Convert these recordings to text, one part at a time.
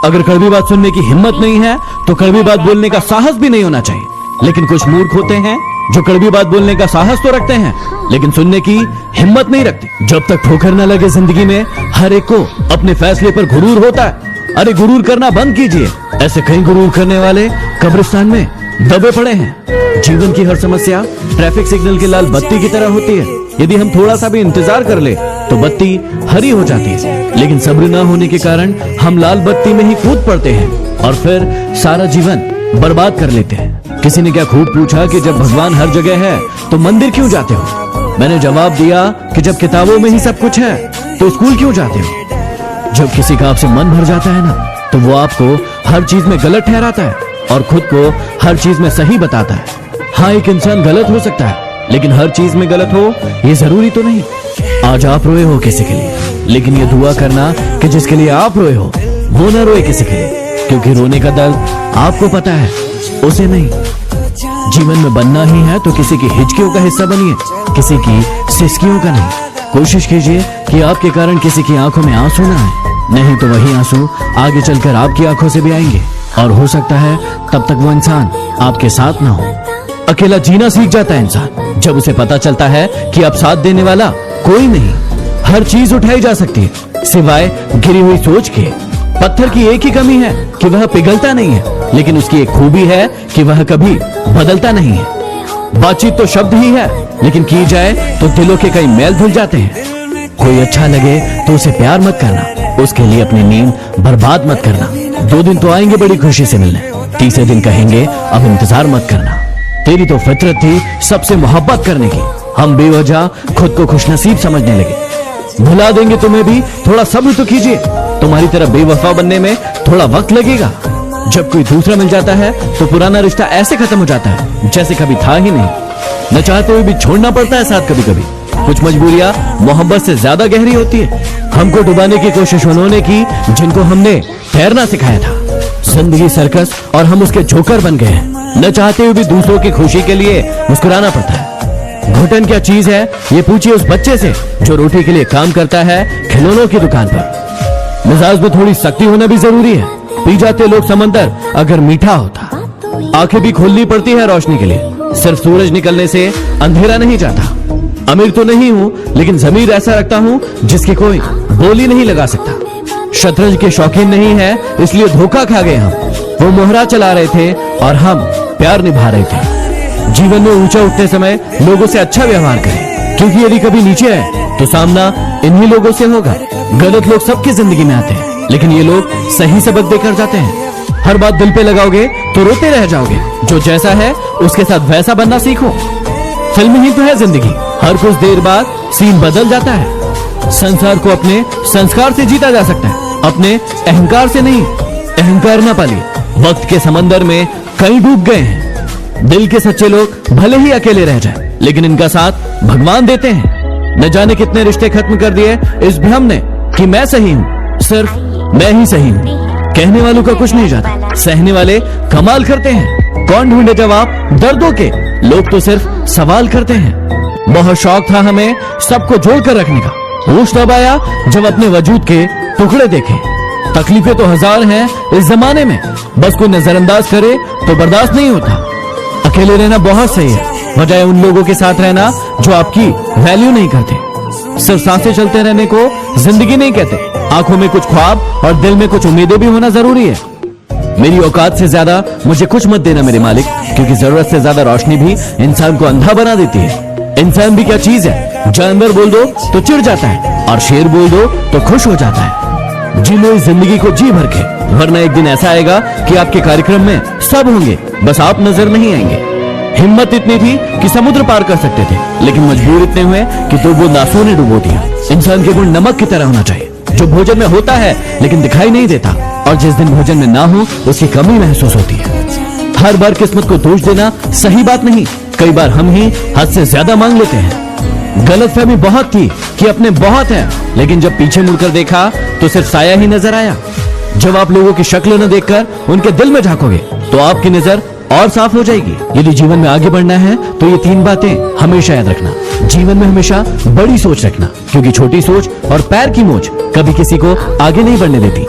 अगर कड़वी बात सुनने की हिम्मत नहीं है तो कड़वी बात बोलने का साहस भी नहीं होना चाहिए। लेकिन कुछ मूर्ख होते हैं जो कड़वी बात बोलने का साहस तो रखते हैं लेकिन सुनने की हिम्मत नहीं रखते। जब तक ठोकर न लगे जिंदगी में हर एक को अपने फैसले पर गुरूर होता है। अरे गुरूर करना बंद कीजिए। ऐसे कई गुरूर करने वाले कब्रिस्तान में दबे पड़े हैं। जीवन की हर समस्या ट्रैफिक सिग्नल की लाल बत्ती की तरह होती है। यदि हम थोड़ा सा भी इंतजार कर ले तो बत्ती हरी हो जाती है, लेकिन सब्र न होने के कारण हम लाल बत्ती में ही कूद पड़ते हैं और फिर सारा जीवन बर्बाद कर लेते हैं। किसी ने क्या खूब पूछा कि जब भगवान हर जगह है तो मंदिर क्यों जाते हो? मैंने जवाब दिया कि जब किताबों में ही सब कुछ है तो स्कूल क्यों जाते हो? जब किसी का आपसे मन भर जाता है ना तो वो आपको हर चीज में गलत ठहराता है और खुद को हर चीज में सही बताता है। हाँ, एक इंसान गलत हो सकता है लेकिन हर चीज में गलत हो ये जरूरी तो नहीं। आज आप रोए हो किसी के लिए, लेकिन ये दुआ करना कि जिसके लिए आप रोए हो वो ना रोए किसी के लिए, क्योंकि रोने का दर्द आपको पता है, उसे नहीं। जीवन में बनना ही है तो किसी की हिचकियों का हिस्सा बनिए, किसी की सिसकियों का नहीं। कोशिश कीजिए कि आपके कारण किसी की आंखों में आंसू ना आए, नहीं तो वही आंसू आगे चलकर आपकी आंखों से भी आएंगे और हो सकता है तब तक वो इंसान आपके साथ ना हो। अकेला जीना सीख जाता है इंसान जब उसे पता चलता है कि अब साथ देने वाला कोई नहीं। हर चीज उठाई जा सकती है सिवाय गिरी हुई सोच के। पत्थर की एक ही कमी है कि वह पिघलता नहीं है, लेकिन उसकी एक खूबी है कि वह कभी बदलता नहीं है। बातचीत तो शब्द ही है, लेकिन की जाए तो दिलों के कई मैल धुल जाते हैं। कोई अच्छा लगे तो उसे प्यार मत करना, उसके लिए अपनी नींद बर्बाद मत करना। 2 दिन तो आएंगे बड़ी खुशी से मिलने, तीसरे दिन कहेंगे अब इंतजार मत करना। तेरी तो फितरत थी सबसे मोहब्बत करने की, हम बेवजह खुद को खुशनसीब समझने लगे। भुला देंगे तुम्हें भी, थोड़ा सब्र तो कीजिए। तुम्हारी तरह बेवफा बनने में थोड़ा वक्त लगेगा। जब कोई दूसरा मिल जाता है तो पुराना रिश्ता ऐसे खत्म हो जाता है जैसे कभी था ही नहीं। न चाहते हुए भी छोड़ना पड़ता है साथ कभी कभी। कुछ मजबूरियां मोहब्बत से ज्यादा गहरी होती है। हमको डुबाने की कोशिश उन्होंने की जिनको हमने तैरना सिखाया था। जिंदगी सर्कस और हम उसके जोकर बन गए हैं। न चाहते हुए भी दूसरों की खुशी के लिए मुस्कुराना पड़ता है। घुटन क्या चीज है ये पूछिए उस बच्चे से जो रोटी के लिए काम करता है खिलौनों की दुकान पर। मिजाज में थोड़ी सख्ती होना भी जरूरी है। पी जाते लोग समंदर अगर मीठा होता। आंखें भी खोलनी पड़ती है रोशनी के लिए। सिर्फ सूरज निकलने से अंधेरा नहीं जाता। अमीर तो नहीं हूँ लेकिन जमीर ऐसा रखता हूँ जिसकी कोई बोली नहीं लगा सकता। शतरंज के शौकीन नहीं है इसलिए धोखा खा गए हम। वो मोहरा चला रहे थे और हम प्यार निभा रहे थे। जीवन में ऊंचा उठते समय लोगों से अच्छा व्यवहार करें, क्योंकि यदि कभी नीचे है तो सामना इन्हीं लोगों से होगा। गलत लोग सबकी जिंदगी में आते हैं, लेकिन ये लोग सही सबक देकर जाते हैं। हर बात दिल पे लगाओगे तो रोते रह जाओगे। जो जैसा है उसके साथ वैसा बनना सीखो। फिल्म ही तो है जिंदगी, हर कुछ देर बाद सीन बदल जाता है। संसार को अपने संस्कार से जीता जा सकता है, अपने अहंकार से नहीं। अहंकार ना पालिए, वक्त के समंदर में कई डूब गए हैं। दिल के सच्चे लोग भले ही अकेले रह जाएं, लेकिन इनका साथ भगवान देते हैं। न जाने कितने रिश्ते खत्म कर दिए इस भ्रम ने कि मैं सही हूँ, सिर्फ मैं ही सही हूँ। कहने वालों का कुछ नहीं जाता, सहने वाले कमाल करते हैं। कौन ढूंढे जवाब दर्दों के, लोग तो सिर्फ सवाल करते हैं। बहुत शौक था हमें सबको जोड़ कर रखने का। होश तब आया जब अपने वजूद के टुकड़े देखे। तकलीफें तो हजार हैं इस जमाने में, बस कोई नजरअंदाज करे तो बर्दाश्त नहीं होता। अकेले रहना बहुत सही है, बजाय उन लोगों के साथ रहना जो आपकी वैल्यू नहीं करते। सिर्फ सांसें चलते रहने को जिंदगी नहीं कहते। आंखों में कुछ ख्वाब और दिल में कुछ उम्मीदें भी होना जरूरी है। मेरी औकात से ज्यादा मुझे कुछ मत देना मेरे मालिक, क्योंकि जरूरत से ज्यादा रोशनी भी इंसान को अंधा बना देती है। इंसान भी क्या चीज है, जानवर बोल दो तो चिढ़ जाता है और शेर बोल दो तो खुश हो जाता है। जी लो इस जिंदगी को जी भर के, वरना एक दिन ऐसा आएगा कि आपके कार्यक्रम में सब होंगे, बस आप नजर नहीं आएंगे। हिम्मत इतनी थी कि समुद्र पार कर सकते थे, लेकिन मजबूर इतने हुए कि 2 बूंद आंसू ने डुबो दिया। इंसान के गुण नमक की तरह होना चाहिए, जो भोजन में होता है लेकिन दिखाई नहीं देता, और जिस दिन भोजन में ना हो उसकी कमी महसूस होती है। हर बार किस्मत को दोष देना सही बात नहीं। कई बार हम ही हद से ज्यादा मांग लेते हैं। गलतफहमी बहुत थी कि अपने बहुत हैं, लेकिन जब पीछे मुड़कर देखा तो सिर्फ साया ही नजर आया। जब आप लोगों की शक्ल न देखकर उनके दिल में झांकोगे तो आपकी नजर और साफ हो जाएगी। यदि जीवन में आगे बढ़ना है तो ये 3 बातें हमेशा याद रखना। जीवन में हमेशा बड़ी सोच रखना, क्योंकि छोटी सोच और पैर की मोच कभी किसी को आगे नहीं बढ़ने देती।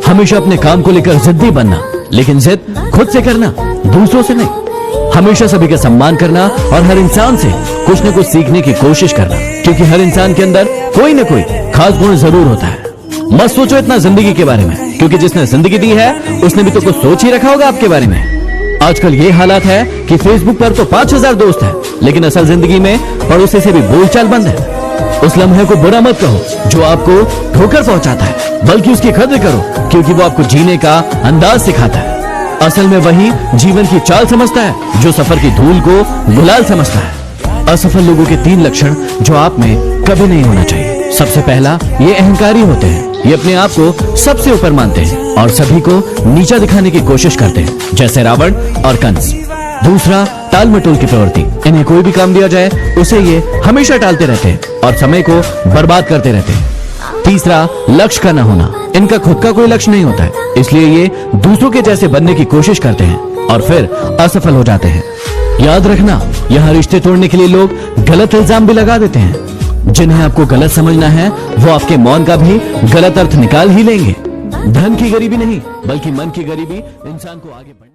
हमेशा अपने काम को लेकर जिद्दी बनना, लेकिन जिद खुद से करना, दूसरों से नहीं। हमेशा सभी का सम्मान करना और हर इंसान से कुछ न कुछ सीखने की कोशिश करना, क्योंकि हर इंसान के अंदर कोई न कोई खास गुण जरूर होता है। मत सोचो इतना जिंदगी के बारे में, क्योंकि जिसने जिंदगी दी है उसने भी तो कुछ सोच ही रखा होगा आपके बारे में। आजकल ये हालात है कि फेसबुक पर तो 5000 दोस्त हैं, लेकिन असल जिंदगी में पड़ोसी से भी बोलचाल बंद है। उस लम्हे को बुरा मत कहो जो आपको ठोकर पहुंचाता है, बल्कि उसकी कदर करो, क्योंकि वो आपको जीने का अंदाज सिखाता है। असल में वही जीवन की चाल समझता है जो सफर की धूल को गुलाल समझता है। असफल लोगों के 3 लक्षण जो आप में कभी नहीं होना चाहिए। सबसे पहला, ये अहंकारी होते हैं। ये अपने आप को सबसे ऊपर मानते हैं और सभी को नीचा दिखाने की कोशिश करते हैं, जैसे रावण और कंस। दूसरा, टाल मटोल की प्रवृत्ति। इन्हें कोई भी काम दिया जाए उसे ये हमेशा टालते रहते हैं और समय को बर्बाद करते रहते हैं। तीसरा, लक्ष्य का न होना। इनका खुद का कोई लक्ष्य नहीं होता है, इसलिए ये दूसरों के जैसे बनने की कोशिश करते हैं और फिर असफल हो जाते हैं। याद रखना, यहाँ रिश्ते तोड़ने के लिए लोग गलत इल्जाम भी लगा देते हैं। जिन्हें आपको गलत समझना है वो आपके मौन का भी गलत अर्थ निकाल ही लेंगे। धन की गरीबी नहीं, बल्कि मन की गरीबी इंसान को आगे बढ़ने